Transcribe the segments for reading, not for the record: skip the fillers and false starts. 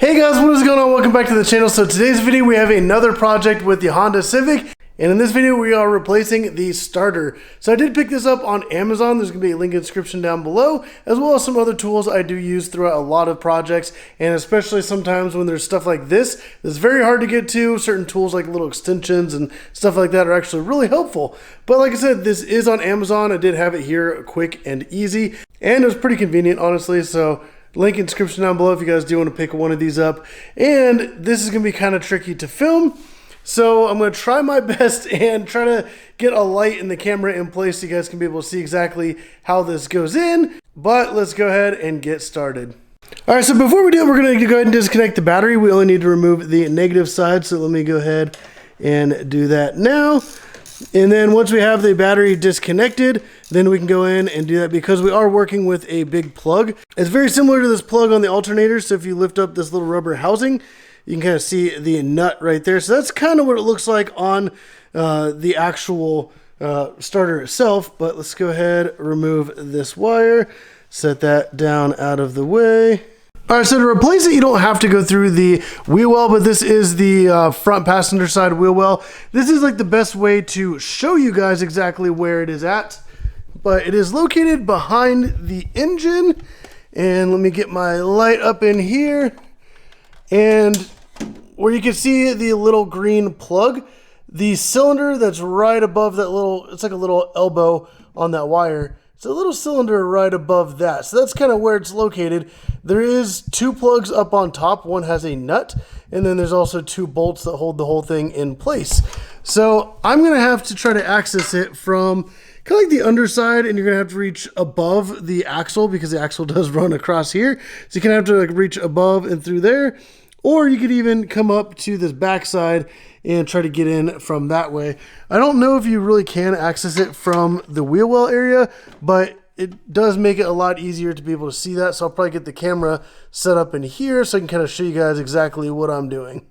Hey guys, what is going on? Welcome back to the channel. So today's video we have another project with the Honda Civic, and in this video we are replacing the starter. So I did pick this up on Amazon. There's going to be a link in the description down below, as well as some other tools I do use throughout a lot of projects, and especially sometimes when there's stuff like this that's very hard to get to. Certain tools like little extensions and stuff like that are actually really helpful. But like I said, this is on Amazon. I did have it here quick and easy, and it was pretty convenient, honestly. So link in the description down below if you guys do want to pick one of these up. And this is going to be kind of tricky to film, so I'm going to try my best and try to get a light in the camera in place so you guys can be able to see exactly how this goes in. But let's go ahead and get started. Alright, so before we do it, we're going to go ahead and disconnect the battery. We only need to remove the negative side, so let me go ahead and do that now. And then once we have the battery disconnected, then we can go in and do that, because we are working with a big plug. It's very similar to this plug on the alternator. So if you lift up this little rubber housing, you can kind of see the nut right there. So that's kind of what it looks like on the actual starter itself. But let's go ahead, remove this wire, set that down out of the way. All right, so to replace it, you don't have to go through the wheel well, but this is the front passenger side wheel well. This is like the best way to show you guys exactly where it is at, but it is located behind the engine. And let me get my light up in here, and where you can see the little green plug, the cylinder that's right above that little, it's like a little elbow on that wire. It's a little cylinder right above that. So that's kind of where it's located. There is two plugs up on top. One has a nut, and then there's also two bolts that hold the whole thing in place. So I'm going to have to try to access it from kind of like the underside, and you're going to have to reach above the axle, because the axle does run across here. So you can have to like reach above and through there, or you could even come up to this backside and try to get in from that way. I don't know if you really can access it from the wheel well area, but it does make it a lot easier to be able to see that. So I'll probably get the camera set up in here so I can kind of show you guys exactly what I'm doing.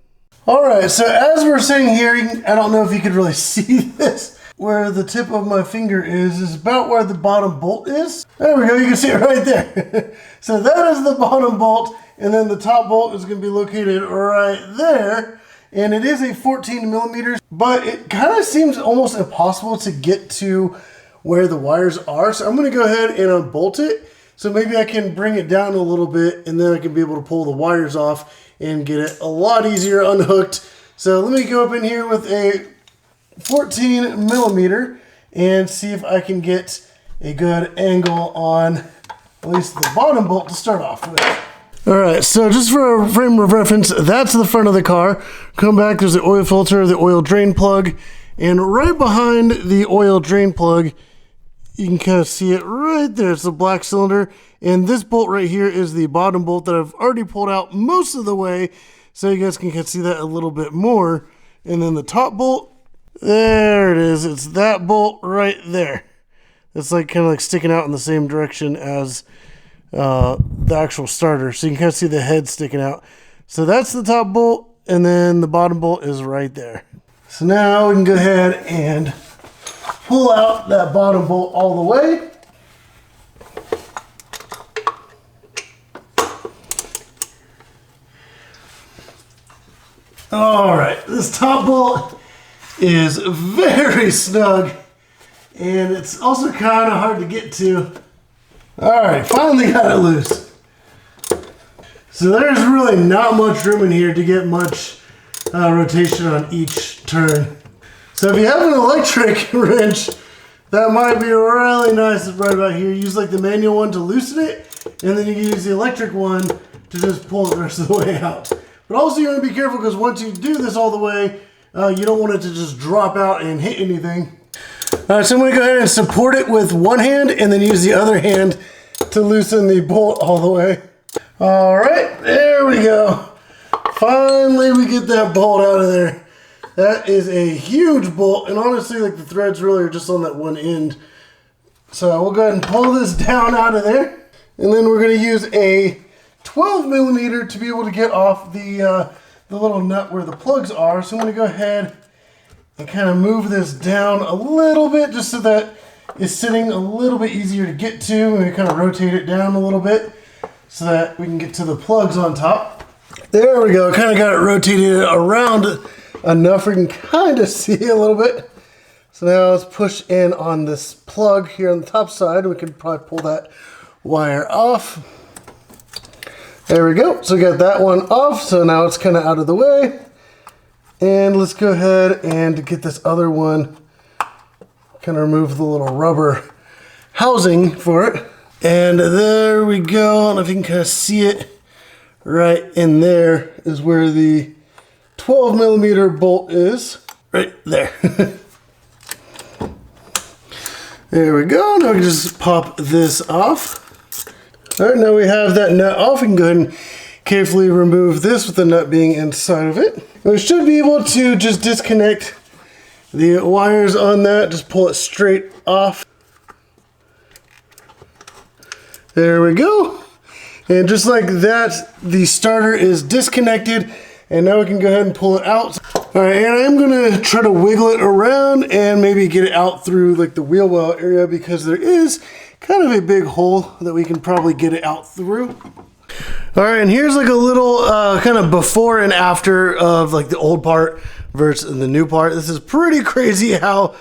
All right, so as we're sitting here, I don't know if you could really see this. Where the tip of my finger is about where the bottom bolt is. There we go, you can see it right there. So that is the bottom bolt, and then the top bolt is going to be located right there. And it is a 14 millimeters, but it kind of seems almost impossible to get to where the wires are. So I'm going to go ahead and unbolt it. So maybe I can bring it down a little bit, and then I can be able to pull the wires off and get it a lot easier unhooked. So let me go up in here with a 14 millimeter and see if I can get a good angle on at least the bottom bolt to start off with. All right, so just for a frame of reference, that's the front of the car. Come back, there's the oil filter, the oil drain plug, and right behind the oil drain plug, you can kind of see it right there. It's the black cylinder, and this bolt right here is the bottom bolt that I've already pulled out most of the way, so you guys can kind of see that a little bit more. And then the top bolt, there it is. It's that bolt right there. It's like kind of like sticking out in the same direction as the actual starter, so you can kind of see the head sticking out. So that's the top bolt, and then the bottom bolt is right there. So now we can go ahead and pull out that bottom bolt all the way. All right, this top bolt is very snug, and it's also kind of hard to get to. All right, finally got it loose. So there's really not much room in here to get much rotation on each turn. So if you have an electric wrench, that might be really nice right about here. Use like the manual one to loosen it, and then you can use the electric one to just pull it the rest of the way out. But also you want to be careful, because once you do this all the way, you don't want it to just drop out and hit anything. All right, so I'm going to go ahead and support it with one hand, and then use the other hand to loosen the bolt all the way. All right, there we go. Finally, we get that bolt out of there. That is a huge bolt, and honestly, like the threads really are just on that one end. So we'll go ahead and pull this down out of there, and then we're going to use a 12 millimeter to be able to get off the little nut where the plugs are. So I'm going to go ahead and kind of move this down a little bit, just so that it's sitting a little bit easier to get to. And we kind of rotate it down a little bit so that we can get to the plugs on top. There we go. Kind of got it rotated around enough we can kind of see a little bit. So now let's push in on this plug here on the top side. We can probably pull that wire off. There we go. So we got that one off. So now it's kind of out of the way. And let's go ahead and get this other one. Kind of remove the little rubber housing for it. And there we go. I don't know if you can kind of see it. Right in there is where the 12 millimeter bolt is. Right there. There we go. Now we can just pop this off. All right, now we have that nut off. We can go ahead and carefully remove this with the nut being inside of it. We should be able to just disconnect the wires on that. Just pull it straight off. There we go. And just like that, the starter is disconnected, and now we can go ahead and pull it out. All right, and I'm gonna try to wiggle it around and maybe get it out through like the wheel well area, because there is kind of a big hole that we can probably get it out through. All right, and here's like a little kind of before and after of like the old part versus the new part. This is pretty crazy how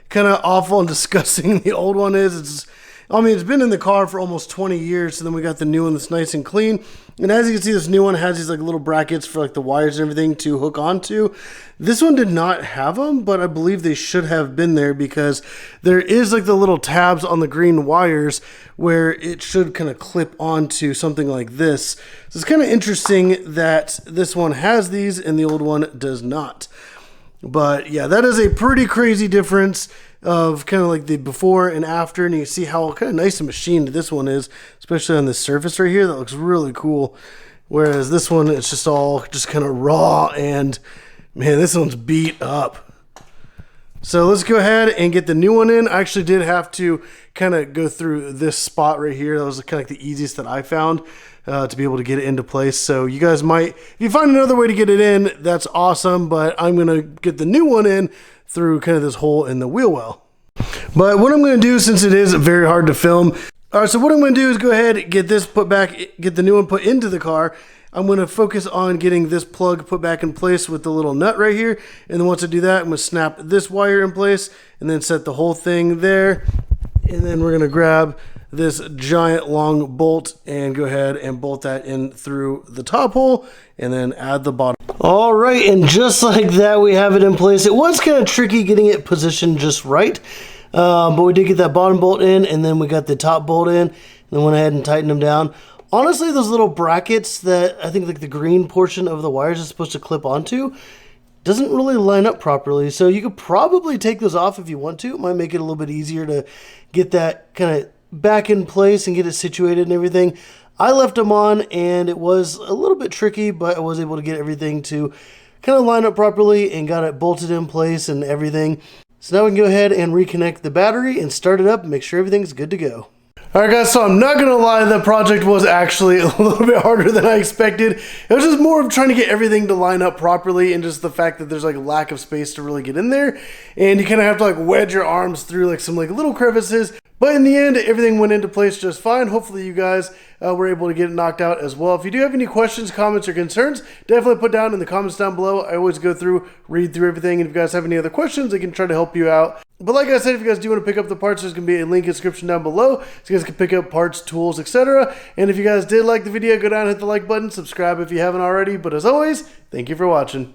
kind of awful and disgusting the old one is. I mean, it's been in the car for almost 20 years, so then we got the new one that's nice and clean. And as you can see, this new one has these like little brackets for like the wires and everything to hook onto. This one did not have them, but I believe they should have been there, because there is like the little tabs on the green wires where it should kind of clip onto something like this. So it's kind of interesting that this one has these and the old one does not. But yeah, that is a pretty crazy difference of kind of like the before and after, and you see how kind of nice and machined this one is, especially on this surface right here. That looks really cool. Whereas this one, it's just all just kind of raw, and man, this one's beat up. So let's go ahead and get the new one in. I actually did have to kind of go through this spot right here. That was kind of like the easiest that I found to be able to get it into place. So you guys might, if you find another way to get it in, that's awesome, but I'm going to get the new one in through kind of this hole in the wheel well. But what I'm going to do, since it is very hard to film, all right, so what I'm going to do is go ahead, get this put back, get the new one put into the car. I'm going to focus on getting this plug put back in place with the little nut right here. And then once I do that, I'm going to snap this wire in place and then set the whole thing there. And then we're going to grab this giant long bolt and go ahead and bolt that in through the top hole and then add the bottom. All right, and just like that, we have it in place. It was kind of tricky getting it positioned just right, but we did get that bottom bolt in, and then we got the top bolt in, and then went ahead and tightened them down. Honestly, those little brackets that I think like the green portion of the wires is supposed to clip onto doesn't really line up properly. So you could probably take those off if you want to. It might make it a little bit easier to get that kind of back in place and get it situated and everything. I left them on, and it was a little bit tricky, but I was able to get everything to kind of line up properly and got it bolted in place and everything. So now we can go ahead and reconnect the battery and start it up and make sure everything's good to go. Alright guys, so I'm not going to lie, the project was actually a little bit harder than I expected. It was just more of trying to get everything to line up properly, and just the fact that there's like lack of space to really get in there. And you kind of have to like wedge your arms through like some like little crevices. But in the end, everything went into place just fine. Hopefully you guys were able to get it knocked out as well. If you do have any questions, comments, or concerns, definitely put down in the comments down below. I always go through, read through everything, and if you guys have any other questions, I can try to help you out. But like I said, if you guys do want to pick up the parts, there's going to be a link in the description down below, so you guys can pick up parts, tools, etc. And if you guys did like the video, go down and hit the like button, subscribe if you haven't already. But as always, thank you for watching.